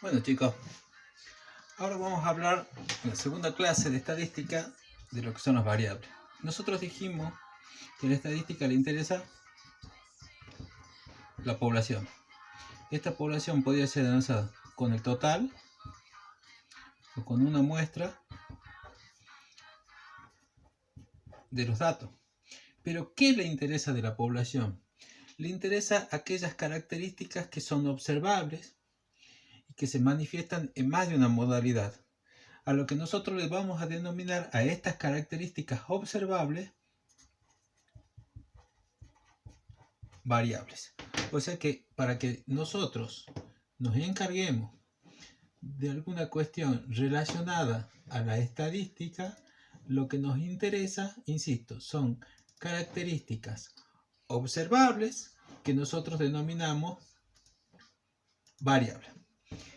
Bueno chicos, ahora vamos a hablar en la segunda clase de estadística de lo que son las variables. Nosotros dijimos que a la estadística le interesa la población. Esta población podría ser analizada con el total o con una muestra de los datos. Pero ¿qué le interesa de la población? Le interesa aquellas características que son observables y que se manifiestan en más de una modalidad. A lo que nosotros le vamos a denominar a estas características observables variables. O sea que para que nosotros nos encarguemos de alguna cuestión relacionada a la estadística, lo que nos interesa, insisto, son características observables que nosotros denominamos variables.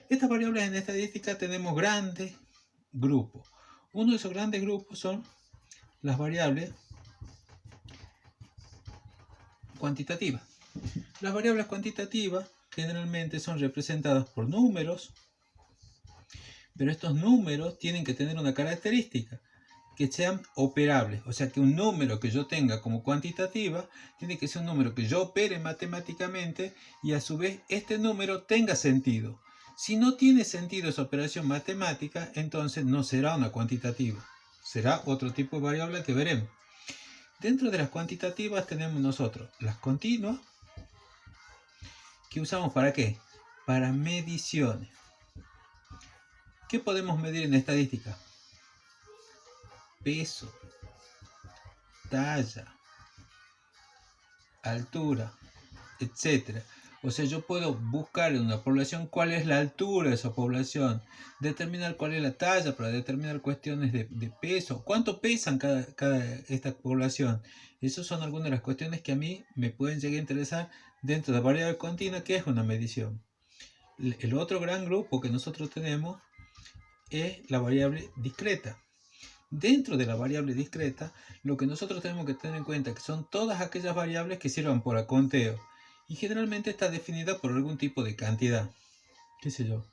Estas variables en estadística tenemos grandes grupos. Uno de esos grandes grupos son las variables cuantitativas. Las variables cuantitativas generalmente son representadas por números, pero estos números tienen que tener una característica, que sean operables. O sea que un número que yo tenga como cuantitativa tiene que ser un número que yo opere matemáticamente y a su vez este número tenga sentido. Si no tiene sentido esa operación matemática, entonces no será una cuantitativa, será otro tipo de variable que veremos. Dentro de las cuantitativas tenemos nosotros las continuas, que usamos ¿para qué? Para mediciones. ¿Qué podemos medir en estadística? Peso, talla, altura, etc. O sea, yo puedo buscar en una población cuál es la altura de esa población, determinar cuál es la talla para determinar cuestiones de peso, cuánto pesan esta población. Esas son algunas de las cuestiones que a mí me pueden llegar a interesar dentro de la variable continua, que es una medición. El otro gran grupo que nosotros tenemos es la variable discreta. Dentro de la variable discreta, lo que nosotros tenemos que tener en cuenta que son todas aquellas variables que sirvan para conteo. Y generalmente está definida por algún tipo de cantidad. ¿Qué sé yo?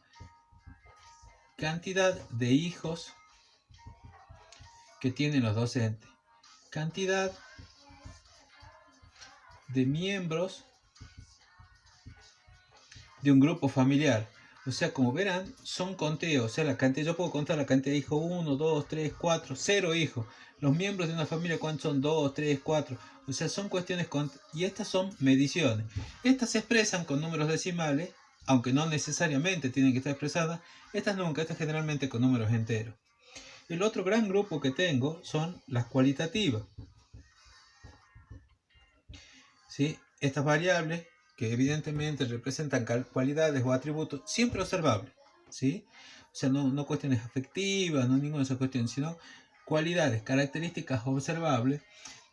Cantidad de hijos que tienen los docentes. Cantidad de miembros de un grupo familiar. O sea, como verán, son conteos. O sea, la cantidad, yo puedo contar la cantidad de hijos 1, 2, 3, 4, 0 hijos. Los miembros de una familia, ¿cuántos son? 2, 3, 4. O sea, son cuestiones y estas son mediciones. Estas se expresan con números decimales, aunque no necesariamente tienen que estar expresadas. Estas nunca, estas generalmente con números enteros. El otro gran grupo que tengo son las cualitativas. ¿Sí? Estas variables que evidentemente representan cualidades o atributos siempre observables, ¿sí? O sea, no cuestiones afectivas, no ninguna de esas cuestiones, sino cualidades, características observables.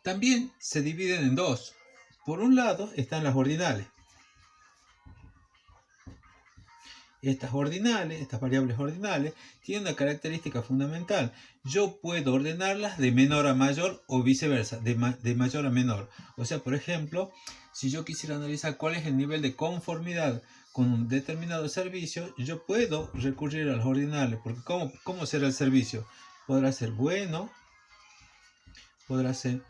También se dividen en dos. Por un lado están las ordinales. Estas variables ordinales, tienen una característica fundamental. Yo puedo ordenarlas de menor a mayor o viceversa, de mayor a menor. O sea, por ejemplo, si yo quisiera analizar cuál es el nivel de conformidad con un determinado servicio, yo puedo recurrir a las ordinales, porque ¿cómo será el servicio? Podrá ser bueno, podrá ser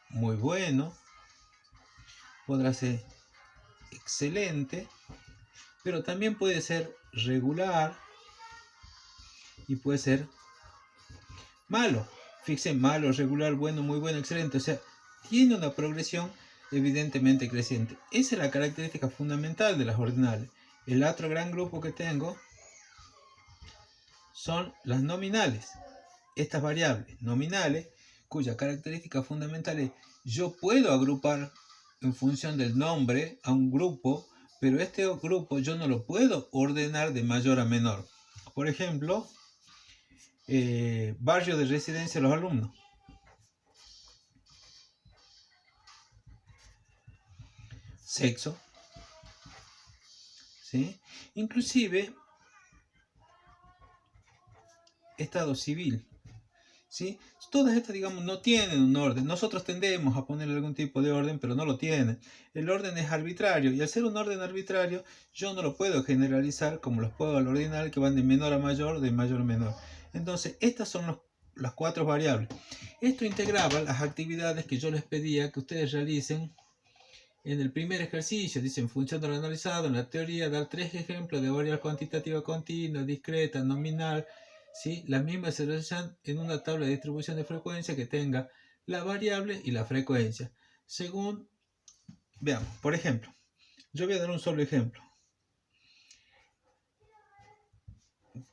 muy bueno, podrá ser excelente, pero también puede ser regular y puede ser malo. Fíjense, malo, regular, bueno, muy bueno, excelente. O sea, tiene una progresión evidentemente creciente. Esa es la característica fundamental de las ordinales. El otro gran grupo que tengo son las nominales. Estas variables nominales, cuya característica fundamental es yo puedo agrupar en función del nombre a un grupo, pero este grupo yo no lo puedo ordenar de mayor a menor. Por ejemplo, barrio de residencia de los alumnos. Sexo. ¿Sí? Inclusive estado civil. ¿sí? Todas estas, digamos, no tienen un orden. Nosotros tendemos a ponerle algún tipo de orden, pero no lo tienen. El orden es arbitrario, y al ser un orden arbitrario, yo no lo puedo generalizar como los puedo al ordinal, que van de menor a mayor, de mayor a menor. Entonces, estas son las 4 variables. Esto integraba las actividades que yo les pedía que ustedes realicen en el primer ejercicio. Dicen función de lo analizado, en la teoría, dar 3 ejemplos de variable cuantitativa continua, discreta, nominal, ¿sí? Las mismas se realizan en una tabla de distribución de frecuencia que tenga la variable y la frecuencia. Según, veamos, por ejemplo, yo voy a dar un solo ejemplo.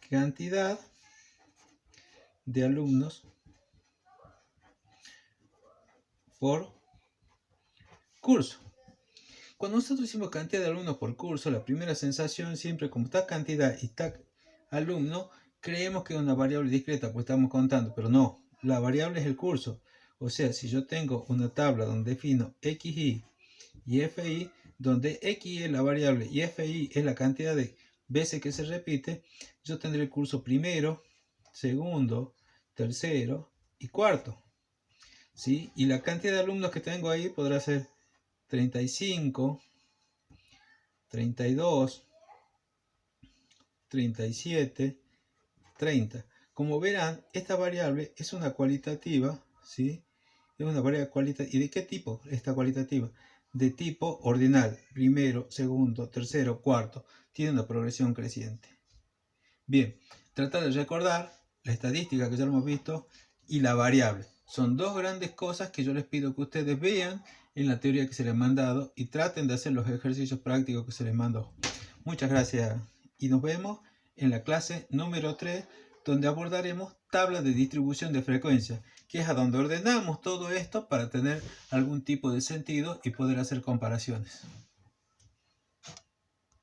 Cantidad de alumnos por curso. Cuando nosotros hicimos cantidad de alumnos por curso, la primera sensación siempre, como está cantidad y está alumno, creemos que es una variable discreta, pues estamos contando, pero no, la variable es el curso. O sea, si yo tengo una tabla donde defino xi y fi, donde xi es la variable y fi es la cantidad de veces que se repite, yo tendré el curso primero, segundo, tercero y cuarto, ¿sí? Y la cantidad de alumnos que tengo ahí podrá ser 35, 32, 37, 30. Como verán, esta variable es una cualitativa, ¿sí? Es una variable cualitativa. ¿Y de qué tipo esta cualitativa? De tipo ordinal, primero, segundo, tercero, cuarto. Tiene una progresión creciente. Bien, trata de recordar la estadística que ya lo hemos visto y la variable. Son dos grandes cosas que yo les pido que ustedes vean en la teoría que se les ha mandado y traten de hacer los ejercicios prácticos que se les mandó. Muchas gracias y nos vemos en la clase número 3, donde abordaremos tablas de distribución de frecuencia, que es a donde ordenamos todo esto para tener algún tipo de sentido y poder hacer comparaciones.